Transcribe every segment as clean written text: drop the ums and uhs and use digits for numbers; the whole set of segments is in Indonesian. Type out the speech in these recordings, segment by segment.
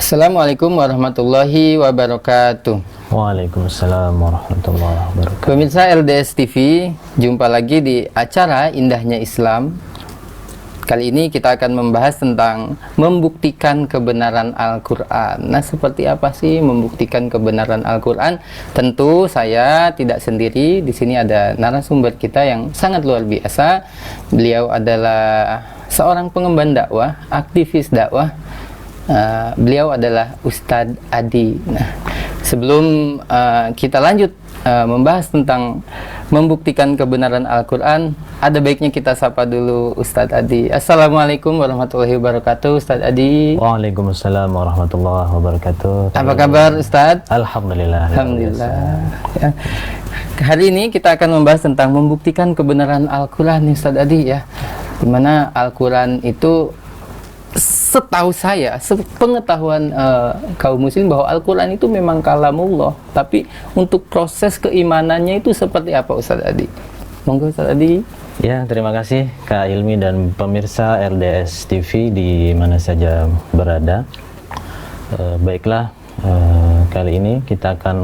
Assalamualaikum warahmatullahi wabarakatuh. Waalaikumsalam warahmatullahi wabarakatuh. Pemirsa LDS TV, jumpa lagi di acara Indahnya Islam. Kali ini kita akan membahas tentang membuktikan kebenaran Al-Quran. Nah, seperti apa sih membuktikan kebenaran Al-Quran? Tentu saya tidak sendiri. Di sini ada narasumber kita yang sangat luar biasa. Beliau adalah seorang pengemban dakwah, aktivis dakwah. Beliau adalah Ustadz Adi. Nah, sebelum kita lanjut membahas tentang membuktikan kebenaran Al-Quran, ada baiknya kita sapa dulu Ustadz Adi. Assalamualaikum warahmatullahi wabarakatuh, Ustadz Adi. Waalaikumsalam warahmatullahi wabarakatuh. Apa kabar Ustadz? Alhamdulillah. Alhamdulillah. Ya. Hari ini kita akan membahas tentang membuktikan kebenaran Al-Quran, Ustadz Adi, ya. Dimana Al-Quran itu, setahu saya, sepengetahuan kaum muslim, bahwa Al-Quran itu memang kalamullah, tapi untuk proses keimanannya itu seperti apa, Ustadz Adi? Monggo Ustadz Adi. Ya, terima kasih Kak Ilmi dan pemirsa LDS TV di mana saja berada. Baiklah, kali ini kita akan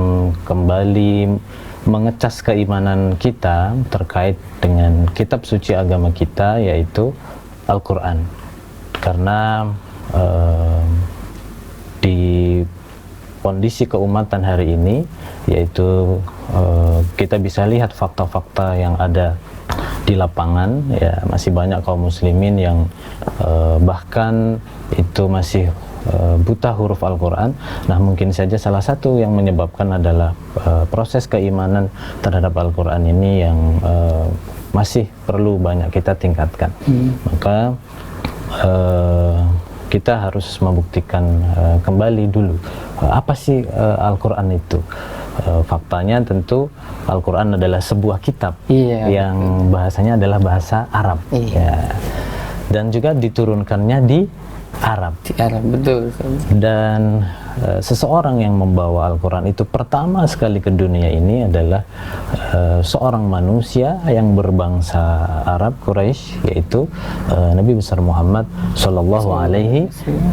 kembali mengecas keimanan kita terkait dengan kitab suci agama kita, yaitu Al-Quran. Karena di kondisi keumatan hari ini, yaitu kita bisa lihat fakta-fakta yang ada di lapangan, ya, masih banyak kaum muslimin yang bahkan itu masih buta huruf Al-Quran. Nah, mungkin saja salah satu yang menyebabkan adalah proses keimanan terhadap Al-Quran ini yang masih perlu banyak kita tingkatkan. Maka kita harus membuktikan kembali dulu apa sih Al-Quran itu. Faktanya tentu Al-Quran adalah sebuah kitab yang bahasanya adalah bahasa Arab, ya. Dan juga diturunkannya di Arab. Di Arab, betul. Dan seseorang yang membawa Al-Quran itu pertama sekali ke dunia ini adalah seorang manusia yang berbangsa Arab, Quraisy, yaitu Nabi besar Muhammad Sallallahu Alaihi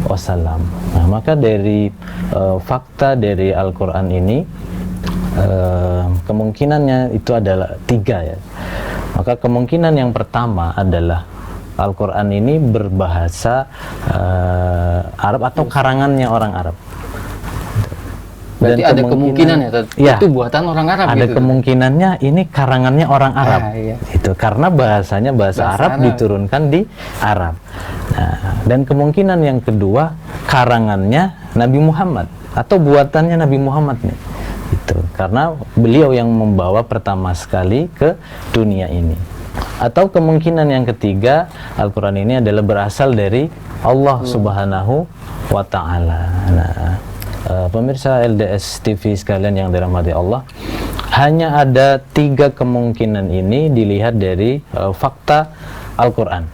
Wasallam. Nah, maka dari fakta dari Al-Quran ini, kemungkinannya itu adalah tiga, ya. Maka kemungkinan yang pertama adalah Al-Quran ini berbahasa Arab atau karangannya orang Arab. Berarti ada kemungkinan ya, itu buatan orang Arab. Ada gitu. Kemungkinannya ini karangannya orang Arab. Itu karena bahasanya bahasa Arab diturunkan di Arab. Nah, dan kemungkinan yang kedua, karangannya Nabi Muhammad atau buatannya Nabi Muhammad nih. Itu karena beliau yang membawa pertama sekali ke dunia ini. Atau kemungkinan yang ketiga, Al-Quran ini adalah berasal dari Allah Subhanahu wa Ta'ala. Nah, pemirsa LDS TV sekalian yang dirahmati Allah, hanya ada tiga kemungkinan ini dilihat dari fakta Al-Quran.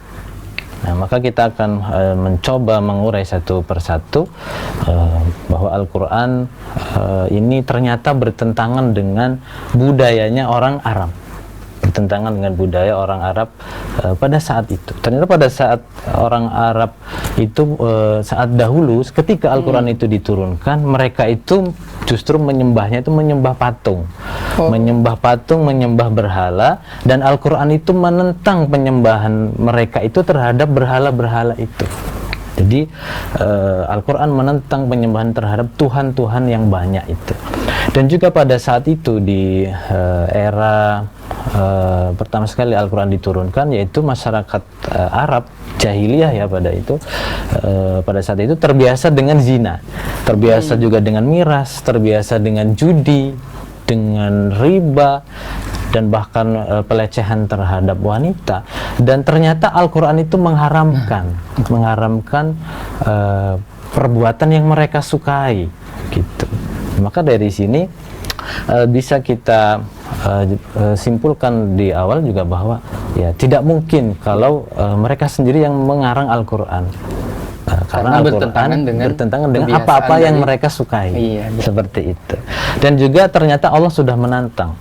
Nah, maka kita akan mencoba mengurai satu persatu bahwa Al-Quran ini ternyata bertentangan dengan budayanya orang Arab. Bertentangan dengan budaya orang Arab pada saat itu. Ternyata pada saat orang Arab itu saat dahulu ketika Al-Quran itu diturunkan, mereka itu justru menyembahnya itu menyembah patung. Menyembah patung, menyembah berhala, dan Al-Quran itu menentang penyembahan mereka itu terhadap berhala-berhala itu. Jadi Al-Quran menentang penyembahan terhadap Tuhan-Tuhan yang banyak itu. Dan juga pada saat itu di era pertama sekali Al-Quran diturunkan, yaitu masyarakat Arab jahiliyah, ya, pada itu pada saat itu terbiasa dengan zina, terbiasa juga dengan miras, terbiasa dengan judi, dengan riba, dan bahkan pelecehan terhadap wanita. Dan ternyata Al-Quran itu mengharamkan perbuatan yang mereka sukai, gitu. Maka dari sini bisa kita simpulkan di awal juga bahwa, ya, tidak mungkin kalau mereka sendiri yang mengarang Al-Quran. Karena Al-Quran bertentangan dengan apa-apa yang mereka sukai, seperti itu. Dan juga ternyata Allah sudah menantang,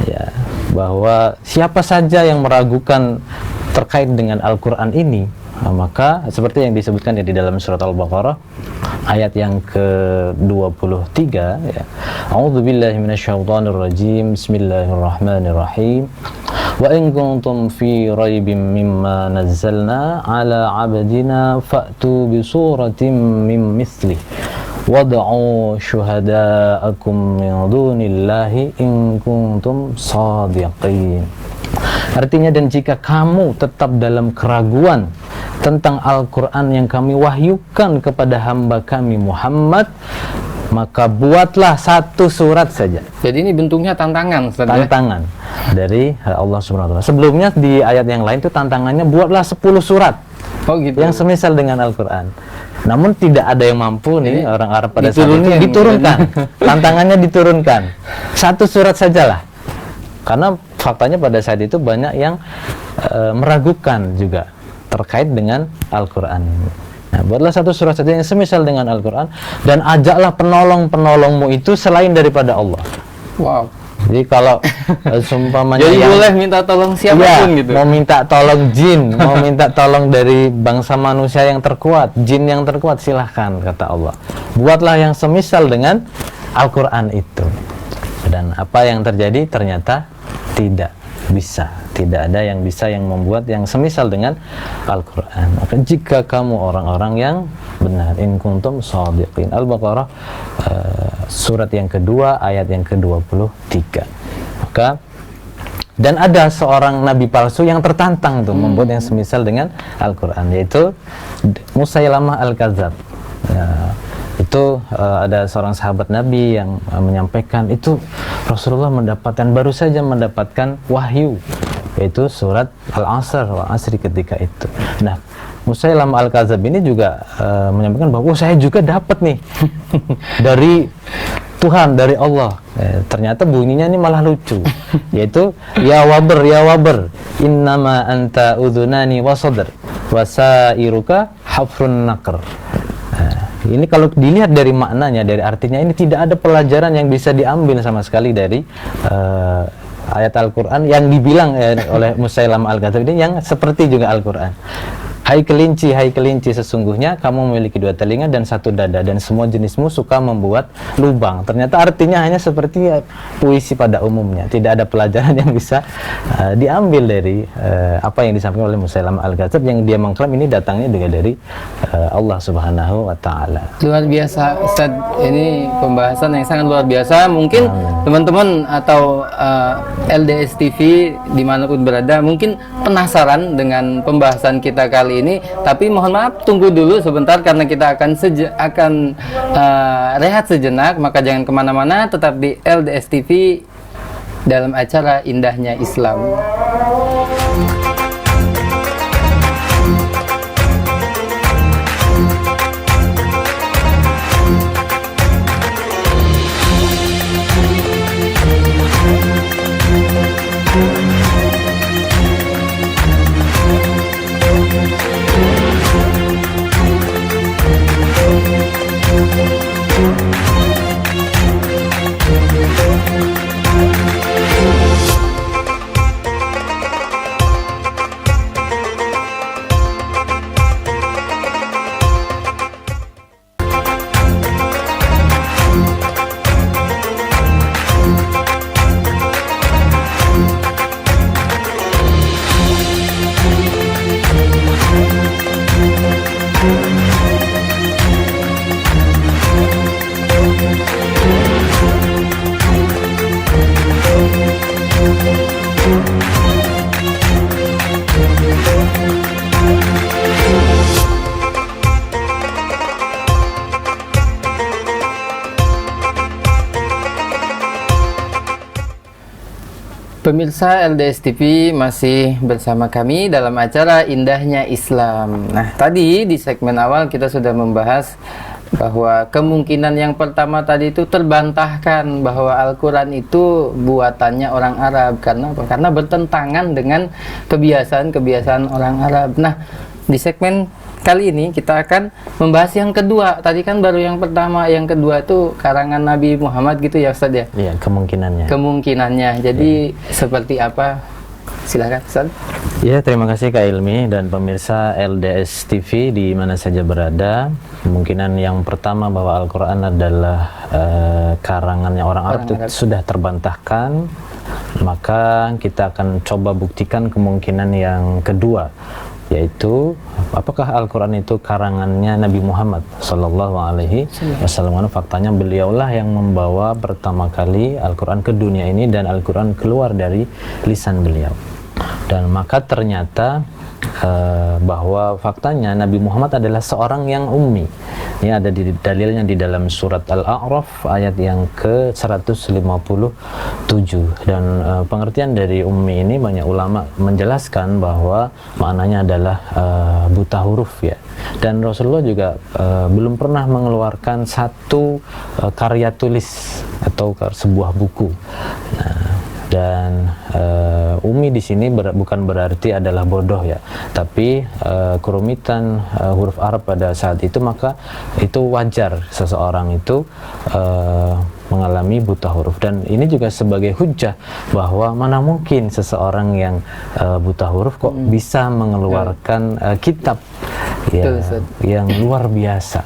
ya, bahwa siapa saja yang meragukan terkait dengan Al-Quran ini, maka seperti yang disebutkan di dalam surat Al-Baqarah ayat yang ke-23 ya. A'udzubillahi minasyaitonirrajim. Bismillahirrahmanirrahim. Wa in kuntum fi raibin mimma nazzalna ala 'abdina fa'tu bi suratin min mithlih wad'u syuhada'akum min dunillahi in kuntum shadiqin. Artinya, dan jika kamu tetap dalam keraguan tentang Al-Quran yang kami wahyukan kepada hamba kami Muhammad, maka buatlah satu surat saja. Jadi ini bentuknya tantangan, Ustaz, tantangan dari Allah Subhanahu wa taala. Sebelumnya di ayat yang lain itu tantangannya buatlah 10 surat. Oh gitu. Yang semisal dengan Al-Quran. Namun tidak ada yang mampu nih orang Arab pada saat itu diturunkan. Tantangannya diturunkan. Satu surat sajalah. Karena faktanya pada saat itu banyak yang meragukan juga terkait dengan Al-Quran. Nah, buatlah satu surat saja yang semisal dengan Al-Quran dan ajaklah penolong-penolongmu itu selain daripada Allah. Wow. Jadi kalau seumpamanya jadi boleh minta tolong siapapun gitu. Mau minta tolong jin, mau minta tolong dari bangsa manusia yang terkuat, jin yang terkuat, silahkan, kata Allah. Buatlah yang semisal dengan Al-Quran itu. Dan apa yang terjadi? Ternyata tidak bisa. Tidak ada yang bisa yang membuat yang semisal dengan Al-Quran. Maka jika kamu orang-orang yang benar, in kuntum shadiqin. Al-Baqarah surat yang kedua ayat yang ke-23. Maka dan ada seorang nabi palsu yang tertantang tuh membuat yang semisal dengan Al-Quran, yaitu Musailamah Al-Kadzab. Itu ada seorang sahabat Nabi yang menyampaikan itu Rasulullah baru saja mendapatkan wahyu, yaitu surat Al-Asr, wa asri ketika itu. Nah, Musailamah Al-Kadzab ini juga menyampaikan bahwa saya juga dapat nih dari Tuhan, dari Allah. Ternyata bunyinya ini malah lucu, yaitu ya waber innama anta udhunani wa sadr wa sairuka hafrun naqr. Ini kalau dilihat dari maknanya, dari artinya, ini tidak ada pelajaran yang bisa diambil sama sekali dari ayat Al-Quran yang dibilang oleh Musailamah Al-Kadzab ini, yang seperti juga Al-Quran. Hai kelinci, sesungguhnya kamu memiliki 2 telinga dan 1 dada, dan semua jenismu suka membuat lubang. Ternyata artinya hanya seperti puisi pada umumnya. Tidak ada pelajaran yang bisa diambil dari apa yang disampaikan oleh Musailamah Al-Kadzab, yang dia mengklaim ini datangnya juga dari Allah Subhanahu wa taala. Luar biasa, Ustaz. Ini pembahasan yang sangat luar biasa. Mungkin teman-teman atau LDS TV dimanapun berada mungkin penasaran dengan pembahasan kita kali ini, tapi mohon maaf tunggu dulu sebentar karena kita akan rehat sejenak. Maka jangan kemana-mana, tetap di LDS TV dalam acara Indahnya Islam. Pemirsa LDS TV masih bersama kami dalam acara Indahnya Islam. Nah, tadi di segmen awal kita sudah membahas bahwa kemungkinan yang pertama tadi itu terbantahkan bahwa Al-Quran itu buatannya orang Arab. Karena apa? Karena bertentangan dengan kebiasaan-kebiasaan orang Arab. Nah, di segmen kali ini kita akan membahas yang kedua. Tadi kan baru yang pertama, yang kedua itu karangan Nabi Muhammad gitu ya Ustaz ya? Iya, kemungkinannya. Kemungkinannya. Jadi seperti apa Silakan Ustaz. Ya, terima kasih Kak Ilmi dan pemirsa LDS TV di mana saja berada. Kemungkinan yang pertama bahwa Al-Quran adalah karangannya orang Arab itu sudah terbantahkan. Maka kita akan coba buktikan kemungkinan yang kedua, yaitu apakah Al-Quran itu karangannya Nabi Muhammad Sallallahu Alaihi Wasallam. Faktanya beliaulah yang membawa pertama kali Al-Quran ke dunia ini dan Al-Quran keluar dari lisan beliau. Dan maka ternyata bahwa faktanya Nabi Muhammad adalah seorang yang ummi. Ini ada di dalilnya di dalam surat Al-A'raf ayat yang ke-157. Dan pengertian dari ummi ini banyak ulama menjelaskan bahwa maknanya adalah buta huruf ya. Dan Rasulullah juga belum pernah mengeluarkan satu karya tulis atau sebuah buku. Dan umi di sini bukan berarti adalah bodoh ya, tapi kerumitan huruf Arab pada saat itu, maka itu wajar seseorang itu mengalami buta huruf. Dan ini juga sebagai hujjah bahwa mana mungkin seseorang yang buta huruf kok bisa mengeluarkan kitab ya, yang luar biasa.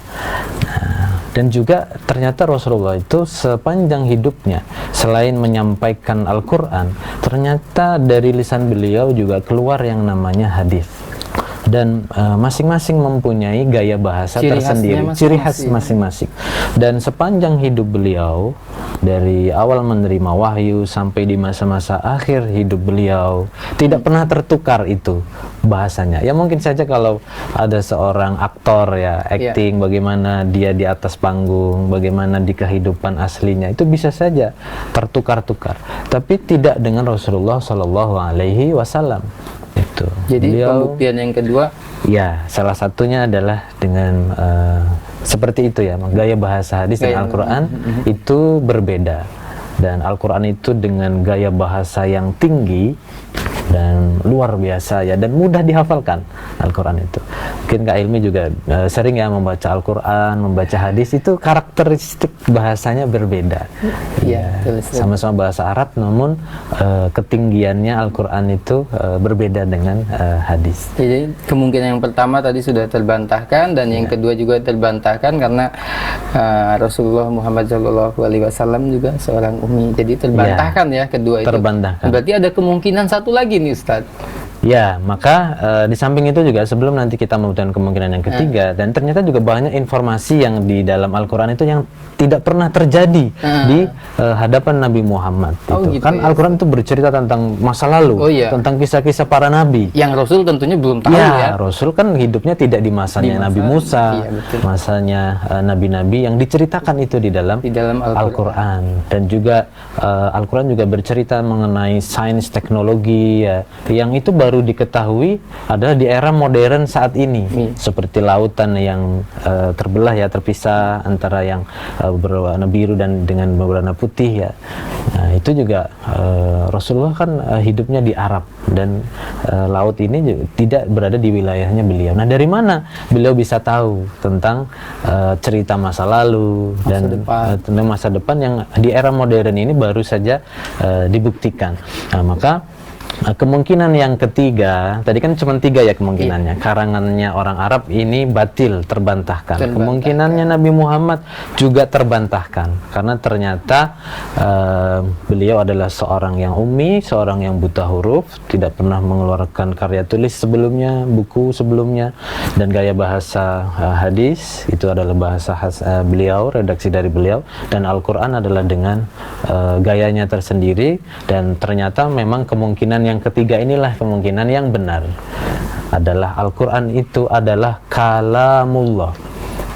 Dan juga ternyata Rasulullah itu sepanjang hidupnya selain menyampaikan Al-Quran, ternyata dari lisan beliau juga keluar yang namanya hadis. Dan masing-masing mempunyai gaya bahasa tersendiri, ciri khas masing-masing. Dan sepanjang hidup beliau, dari awal menerima wahyu sampai di masa-masa akhir hidup beliau, tidak pernah tertukar itu bahasanya. Ya mungkin saja kalau ada seorang aktor ya, acting, bagaimana dia di atas panggung, bagaimana di kehidupan aslinya, itu bisa saja tertukar-tukar. Tapi tidak dengan Rasulullah Shallallahu Alaihi Wasallam. Itu. Jadi pembuktian yang kedua, ya salah satunya adalah dengan seperti itu ya, gaya bahasa hadis dan Al-Quran itu berbeda. Dan Al-Quran itu dengan gaya bahasa yang tinggi dan luar biasa ya, dan mudah dihafalkan Al-Quran itu. Mungkin Kak Ilmi juga sering ya membaca Al-Quran, membaca hadis, itu karakteristik bahasanya berbeda. Ya, sama-sama bahasa Arab, namun ketinggiannya Al-Quran itu berbeda dengan hadis. Jadi kemungkinan yang pertama tadi sudah terbantahkan, dan yang kedua juga terbantahkan karena Rasulullah Muhammad SAW juga seorang ummi. Jadi terbantahkan ya kedua itu. Terbantahkan. Berarti ada kemungkinan satu lagi nih Ustaz. Ya, maka di samping itu juga sebelum nanti kita membutuhkan kemungkinan yang ketiga, dan ternyata juga banyak informasi yang di dalam Al-Quran itu yang tidak pernah terjadi di hadapan Nabi Muhammad. Gitu. Kan Al-Quran itu bercerita tentang masa lalu, tentang kisah-kisah para nabi. Yang Rasul tentunya belum tahu ya. Rasul kan hidupnya tidak di masanya Nabi Musa, masanya nabi-nabi yang diceritakan itu di dalam Al-Quran. Dan juga Al-Quran juga bercerita mengenai sains teknologi ya, yang itu baru diketahui adalah di era modern saat ini, seperti lautan yang terbelah ya, terpisah antara yang berwarna biru dan dengan berwarna putih ya. Nah, itu juga Rasulullah kan hidupnya di Arab, dan laut ini juga tidak berada di wilayahnya beliau. Nah, dari mana beliau bisa tahu tentang cerita masa lalu dan masa depan yang di era modern ini baru saja dibuktikan. Nah, maka kemungkinan yang ketiga, tadi kan cuma 3 ya kemungkinannya. Karangannya orang Arab ini batil, terbantahkan. Kemungkinannya Nabi Muhammad juga terbantahkan, karena ternyata beliau adalah seorang yang ummi, seorang yang buta huruf, tidak pernah mengeluarkan karya tulis sebelumnya, buku sebelumnya, dan gaya bahasa hadis itu adalah bahasa khas beliau, redaksi dari beliau, dan Al-Quran adalah dengan gayanya tersendiri. Dan ternyata memang kemungkinan yang ketiga inilah kemungkinan yang benar, adalah Al-Quran itu adalah kalamullah.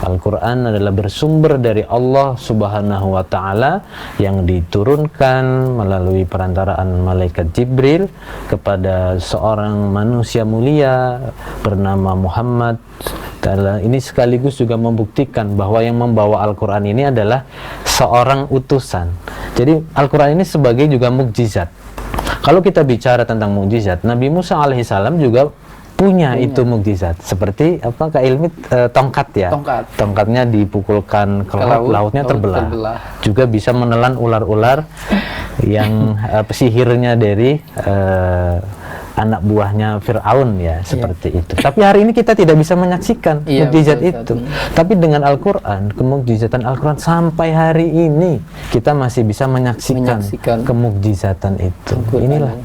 Al-Quran adalah bersumber dari Allah Subhanahu wa Ta'ala, yang diturunkan melalui perantaraan malaikat Jibril kepada seorang manusia mulia bernama Muhammad. Ini sekaligus juga membuktikan bahwa yang membawa Al-Quran ini adalah seorang utusan. Jadi Al-Quran ini sebagai juga mukjizat. Kalau kita bicara tentang mukjizat, Nabi Musa alaihissalam juga punya itu mukjizat. Seperti apa Kak Ilmi, tongkat ya. Tongkatnya dipukulkan ke laut, lautnya terbelah. Juga bisa menelan ular-ular yang sihirnya dari anak buahnya Fir'aun ya, seperti itu. Tapi hari ini kita tidak bisa menyaksikan mukjizat itu. Tapi dengan Al-Quran, kemukjizatan Al-Quran sampai hari ini kita masih bisa menyaksikan kemukjizatan itu. Inilah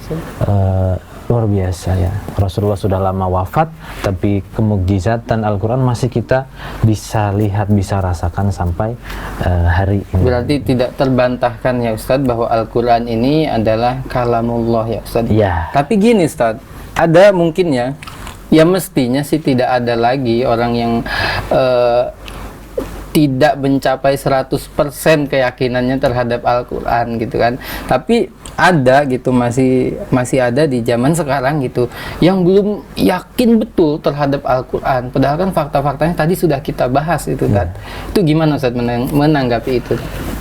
luar biasa ya. Rasulullah sudah lama wafat, tapi kemukjizatan Al-Quran masih kita bisa lihat, bisa rasakan sampai hari ini. Berarti tidak terbantahkan ya Ustadz bahwa Al-Quran ini adalah kalamullah ya Ustadz. Ya. Tapi gini Ustadz, ada mungkin ya mestinya sih tidak ada lagi orang yang tidak mencapai 100% keyakinannya terhadap Al-Quran gitu kan. Tapi ada gitu, masih ada di zaman sekarang gitu yang belum yakin betul terhadap Al-Quran, padahal kan fakta-faktanya tadi sudah kita bahas itu kan. Itu gimana Ustaz menanggapi itu?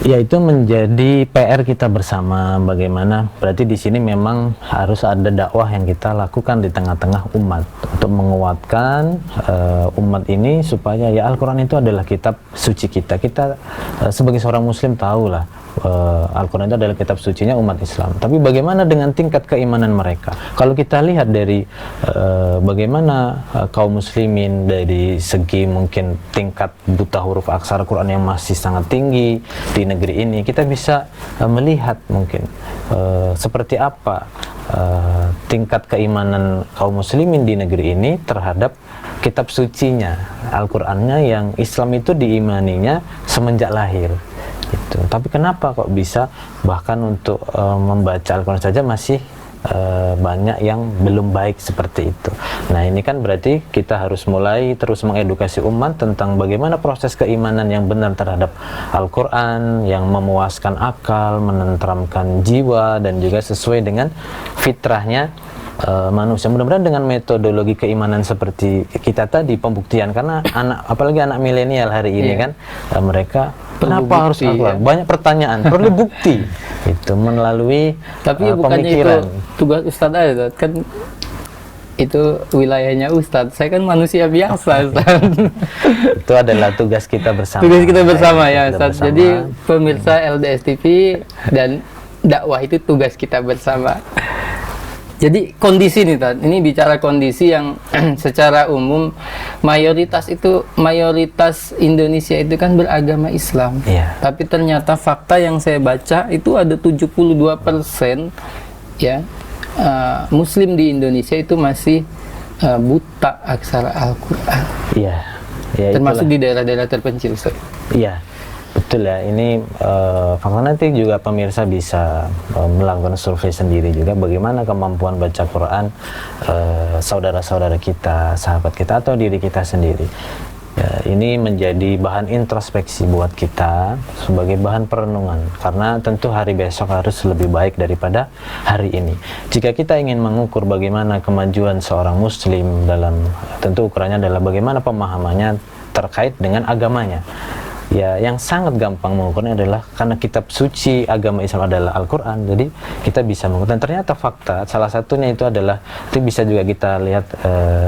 Ya, itu menjadi PR kita bersama. Bagaimana berarti di sini memang harus ada dakwah yang kita lakukan di tengah-tengah umat untuk menguatkan umat ini supaya ya Al-Quran itu adalah kitab suci kita. Kita sebagai seorang muslim tahulah Al-Quran itu adalah kitab sucinya umat Islam. Tapi bagaimana dengan tingkat keimanan mereka? Kalau kita lihat dari bagaimana kaum muslimin dari segi mungkin tingkat buta huruf aksara Quran yang masih sangat tinggi di negeri ini, kita bisa melihat mungkin seperti apa tingkat keimanan kaum muslimin di negeri ini terhadap kitab sucinya, Al-Qur'annya yang Islam itu diimaninya semenjak lahir. Gitu. Tapi kenapa kok bisa bahkan untuk membaca Al-Quran saja masih banyak yang belum baik seperti itu. Nah, ini kan berarti kita harus mulai terus mengedukasi umat tentang bagaimana proses keimanan yang benar terhadap Al-Quran, yang memuaskan akal, menenteramkan jiwa, dan juga sesuai dengan fitrahnya manusia. Mudah-mudahan dengan metodologi keimanan seperti kita tadi, pembuktian, karena apalagi anak milenial hari ini kan mereka kenapa harus Al-Quran? Banyak pertanyaan, perlu bukti. Itu melalui tapi bukannya pemikiran. Itu tugas Ustadz aja kan, itu wilayahnya Ustadz. Saya kan manusia biasa Ustadz. Itu adalah tugas kita bersama. Tugas kita bersama ya Ustadz. Jadi pemirsa LDS TV dan dakwah itu tugas kita bersama. Jadi kondisi nih Tad, ini bicara kondisi yang secara umum mayoritas Indonesia itu kan beragama Islam. Tapi ternyata fakta yang saya baca itu ada 72% ya Muslim di Indonesia itu masih buta aksara Al-Quran. Termasuk di daerah-daerah terpencil Ustaz. Iya. Betul ya, ini fakta. Nanti juga pemirsa bisa melakukan survei sendiri juga bagaimana kemampuan baca Quran saudara-saudara kita, sahabat kita, atau diri kita sendiri. Ya, ini menjadi bahan introspeksi buat kita sebagai bahan perenungan, karena tentu hari besok harus lebih baik daripada hari ini. Jika kita ingin mengukur bagaimana kemajuan seorang muslim dalam, tentu ukurannya adalah bagaimana pemahamannya terkait dengan agamanya. Ya, yang sangat gampang mengukurnya adalah karena kitab suci agama Islam adalah Al-Quran, jadi kita bisa mengukur. Dan ternyata fakta salah satunya itu adalah, itu bisa juga kita lihat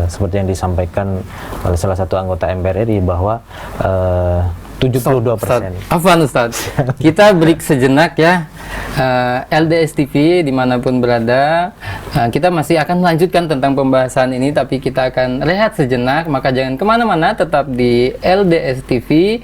seperti yang disampaikan oleh salah satu anggota MPR RI bahwa 72%. Afwan Ustaz, kita break sejenak ya. LDS TV dimanapun berada, kita masih akan melanjutkan tentang pembahasan ini, tapi kita akan rehat sejenak. Maka jangan kemana-mana, tetap di LDS TV.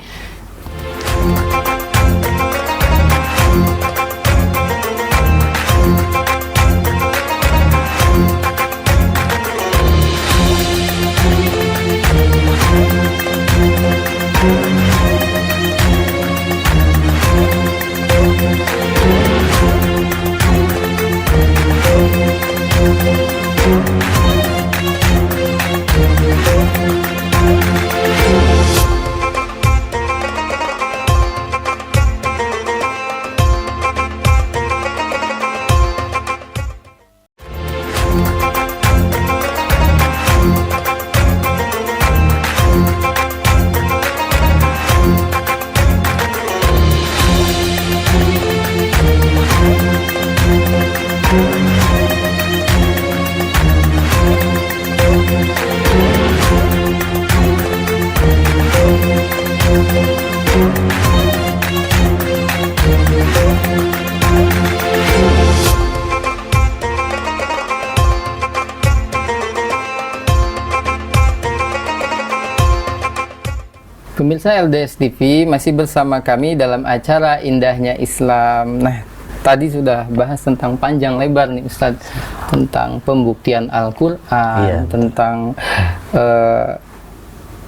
Pemirsa LDS TV masih bersama kami dalam acara Indahnya Islam. Nah, tadi sudah bahas tentang panjang lebar nih Ustadz, tentang pembuktian Al-Quran, tentang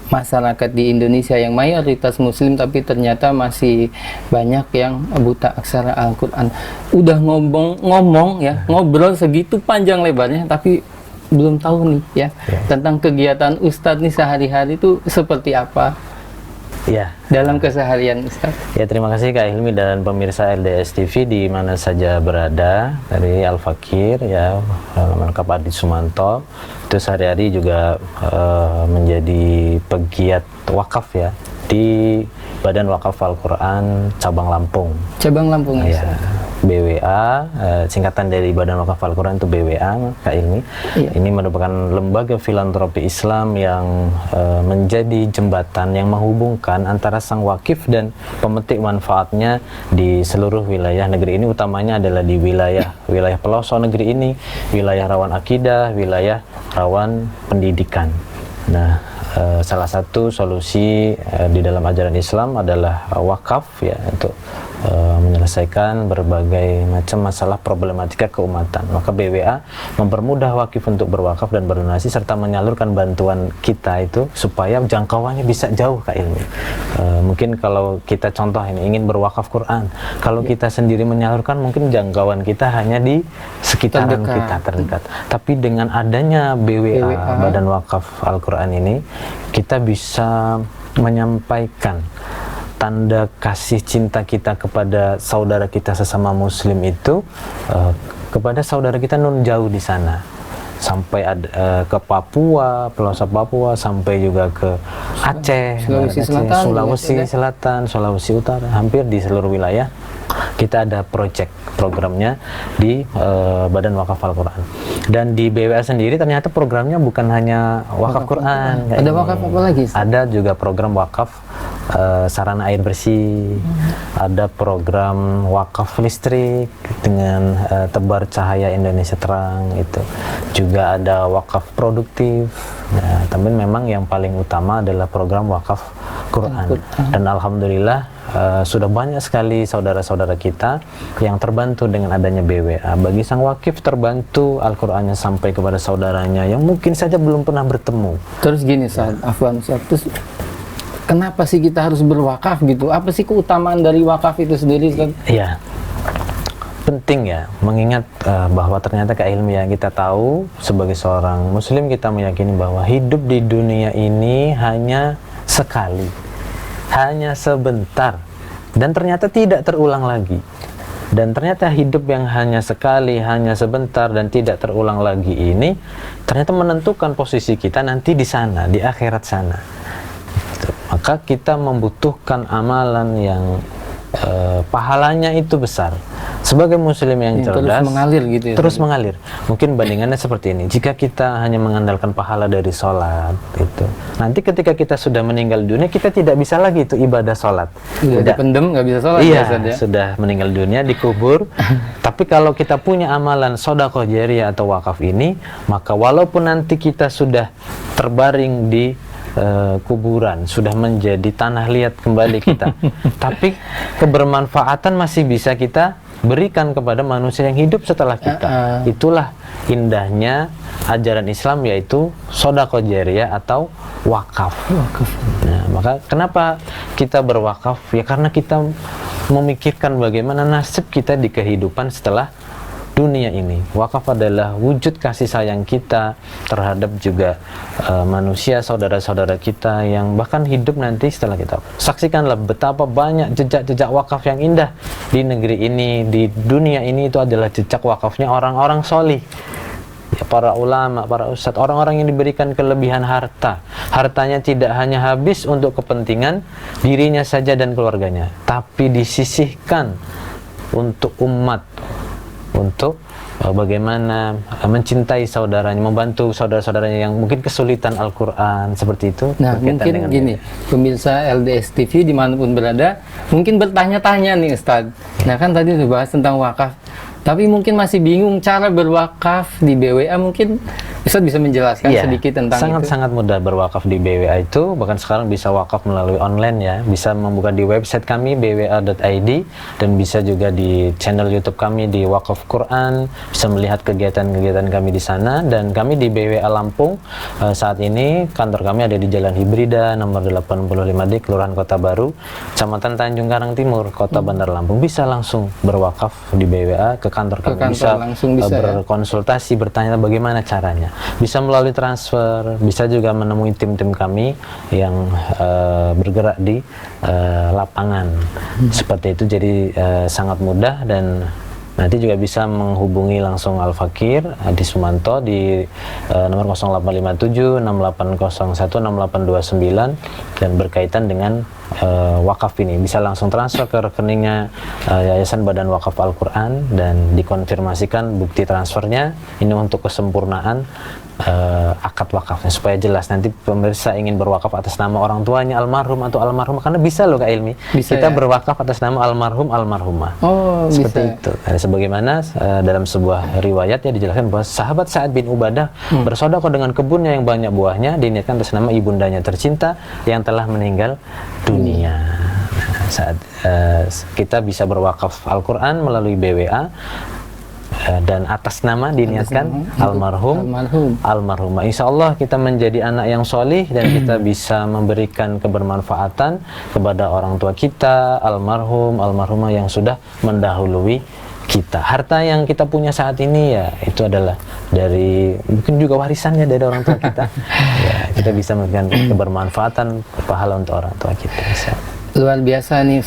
masyarakat di Indonesia yang mayoritas Muslim tapi ternyata masih banyak yang buta aksara Al-Quran. Udah ngomong ya, ngobrol segitu panjang lebarnya, tapi belum tahu nih ya tentang kegiatan Ustadz nih sehari-hari itu seperti apa. Ya, dalam keseharian Ustaz. Ya, terima kasih Kak Hilmi dan pemirsa LDS TV di mana saja berada, dari Al-Fakir ya, lengkap Adi Sumanto. Itu sehari-hari juga menjadi pegiat wakaf ya di Badan Wakaf Al-Quran Cabang Lampung. Cabang Lampung ya. BWA, singkatan dari Badan Wakaf Al-Quran itu BWA, Kak Ilmi. Ini merupakan lembaga filantropi Islam yang menjadi jembatan yang menghubungkan antara sang wakif dan pemetik manfaatnya di seluruh wilayah negeri ini, utamanya adalah di wilayah pelosok negeri ini, wilayah rawan akidah, wilayah rawan pendidikan. Nah, salah satu solusi di dalam ajaran Islam adalah wakaf ya, untuk menyelesaikan berbagai macam masalah problematika keumatan. Maka BWA mempermudah wakif untuk berwakaf dan berdonasi serta menyalurkan bantuan kita itu supaya jangkauannya bisa jauh, Kak Ilmi. Mungkin kalau kita contoh ini ingin berwakaf Quran, kalau kita sendiri menyalurkan mungkin jangkauan kita hanya di sekitaran kita terdekat. Tapi dengan adanya BWA, Badan Wakaf Al-Quran ini, kita bisa menyampaikan tanda kasih cinta kita kepada saudara kita sesama Muslim itu kepada saudara kita non jauh di sana, sampai ke Papua, pelosok Papua, sampai juga ke Aceh, Sulawesi Selatan, Sulawesi Utara, hampir di seluruh wilayah kita ada programnya di Badan Wakaf Al-Quran. Dan di BWA sendiri ternyata programnya bukan hanya wakaf Quran. Ada wakaf apa lagi? Ada juga program wakaf sarana air bersih, ada program wakaf listrik dengan tebar cahaya Indonesia terang itu. Juga ada wakaf produktif. Nah, tapi memang yang paling utama adalah program wakaf Quran. Dan alhamdulillah sudah banyak sekali saudara-saudara kita yang terbantu dengan adanya BWA. Bagi sang wakif terbantu, Al-Qur'annya sampai kepada saudaranya yang mungkin saja belum pernah bertemu. Terus gini Ustaz, afwan Ustaz, terus kenapa sih kita harus berwakaf gitu? Apa sih keutamaan dari wakaf itu sendiri Ustaz? Iya, penting ya, mengingat bahwa ternyata Kak Ilmi yang kita tahu sebagai seorang Muslim, kita meyakini bahwa hidup di dunia ini hanya sekali, hanya sebentar, dan ternyata tidak terulang lagi. Dan ternyata hidup yang hanya sekali, hanya sebentar, dan tidak terulang lagi ini ternyata menentukan posisi kita nanti di sana, di akhirat sana. Maka kita membutuhkan amalan yang pahalanya itu besar. Sebagai Muslim yang cerdas, terus mengalir gitu ya, terus mengalir. Mungkin bandingannya seperti ini, jika kita hanya mengandalkan pahala dari sholat itu, nanti ketika kita sudah meninggal dunia, kita tidak bisa lagi itu ibadah sholat, udah pendem, nggak bisa sholat. Iya, sudah meninggal dunia, dikubur. Tapi kalau kita punya amalan sedekah jariyah atau wakaf ini, maka walaupun nanti kita sudah terbaring di kuburan, sudah menjadi tanah liat kembali kita, tapi kebermanfaatan masih bisa kita berikan kepada manusia yang hidup setelah kita. Itulah indahnya ajaran Islam, yaitu sedekah jariyah atau wakaf. Nah, maka kenapa kita berwakaf? Ya karena kita memikirkan bagaimana nasib kita di kehidupan setelah dunia ini. Wakaf adalah wujud kasih sayang kita terhadap juga manusia, saudara-saudara kita yang bahkan hidup nanti setelah kita. Saksikanlah betapa banyak jejak-jejak wakaf yang indah di negeri ini, di dunia ini. Itu adalah jejak wakafnya orang-orang solih ya, para ulama, para ustadz, orang-orang yang diberikan kelebihan harta. Hartanya tidak hanya habis untuk kepentingan dirinya saja dan keluarganya, tapi disisihkan untuk umat, untuk bagaimana mencintai saudaranya, membantu saudara-saudaranya yang mungkin kesulitan Al-Quran, seperti itu. Nah, mungkin gini, pemirsa LDS TV dimanapun berada, mungkin bertanya-tanya nih Ustadz. Nah, kan tadi udah bahas tentang wakaf. tapi mungkin masih bingung cara berwakaf di BWA. Mungkin Ustaz bisa menjelaskan sedikit tentang sangat mudah berwakaf di BWA itu. Bahkan sekarang bisa wakaf melalui online ya, bisa membuka di website kami bwa.id, dan bisa juga di channel YouTube kami di Wakaf Quran, bisa melihat kegiatan-kegiatan kami di sana. Dan kami di BWA Lampung saat ini kantor kami ada di Jalan Hibrida nomor 85 di Kelurahan Kota Baru, Kecamatan Tanjung Karang Timur, Kota Bandar Lampung. Bisa langsung berwakaf di BWA ke kantor kami, bisa berkonsultasi, bertanya bagaimana caranya. Bisa melalui transfer, bisa juga menemui tim-tim kami yang bergerak di lapangan. Seperti itu, jadi sangat mudah. Dan nanti juga bisa menghubungi langsung Al-Fakir Adi Sumanto di nomor 0857 6801 6829, dan berkaitan dengan wakaf ini. Bisa langsung transfer ke rekeningnya Yayasan Badan Wakaf Al-Quran dan dikonfirmasikan bukti transfernya. Ini untuk kesempurnaan akad wakafnya, supaya jelas nanti pemirsa ingin berwakaf atas nama orang tuanya almarhum atau almarhumah, karena bisa loh Kak Ilmi, kita berwakaf atas nama almarhum almarhumah. Seperti itu. Ada sebagaimana dalam sebuah riwayat ya dijelaskan bahwa sahabat Sa'ad bin Ubadah bersedekah dengan kebunnya yang banyak buahnya, diniatkan atas nama ibundanya tercinta yang telah meninggal dunia. Saat kita bisa berwakaf Al-Quran melalui BWA, dan atas nama diniatkan almarhumah. Insya Allah kita menjadi anak yang solih, dan kita bisa memberikan kebermanfaatan kepada orang tua kita, almarhumah yang sudah mendahului kita. Harta yang kita punya saat ini ya itu adalah dari, mungkin juga warisannya dari orang tua kita. Ya, kita bisa memberikan kebermanfaatan, pahala untuk orang tua kita. Luar biasa nih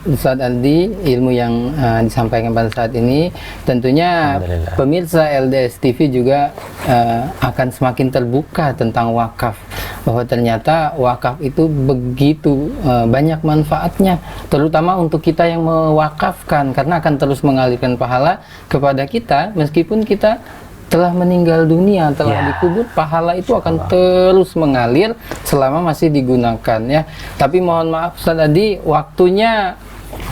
Ustadz Aldi, ilmu yang disampaikan pada saat ini. Tentunya pemirsa LDS TV juga akan semakin terbuka tentang wakaf, bahwa ternyata wakaf itu begitu banyak manfaatnya, terutama untuk kita yang mewakafkan, karena akan terus mengalirkan pahala kepada kita meskipun kita telah meninggal dunia, telah dikubur, pahala itu akan terus mengalir selama masih digunakan ya. Tapi mohon maaf Ustaz Adi, waktunya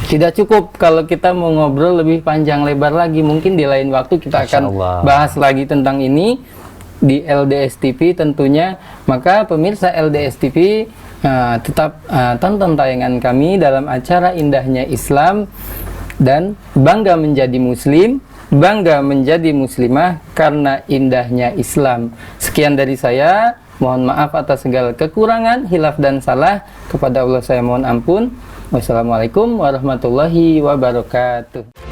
tidak cukup kalau kita mau ngobrol lebih panjang lebar lagi. Mungkin di lain waktu kita akan bahas lagi tentang ini di LDS TV tentunya. Maka pemirsa LDS TV tetap tonton tayangan kami dalam acara Indahnya Islam, dan bangga menjadi muslim, bangga menjadi muslimah karena indahnya Islam. Sekian dari saya, mohon maaf atas segala kekurangan, hilaf dan salah. Kepada Allah saya mohon ampun. Wassalamualaikum warahmatullahi wabarakatuh.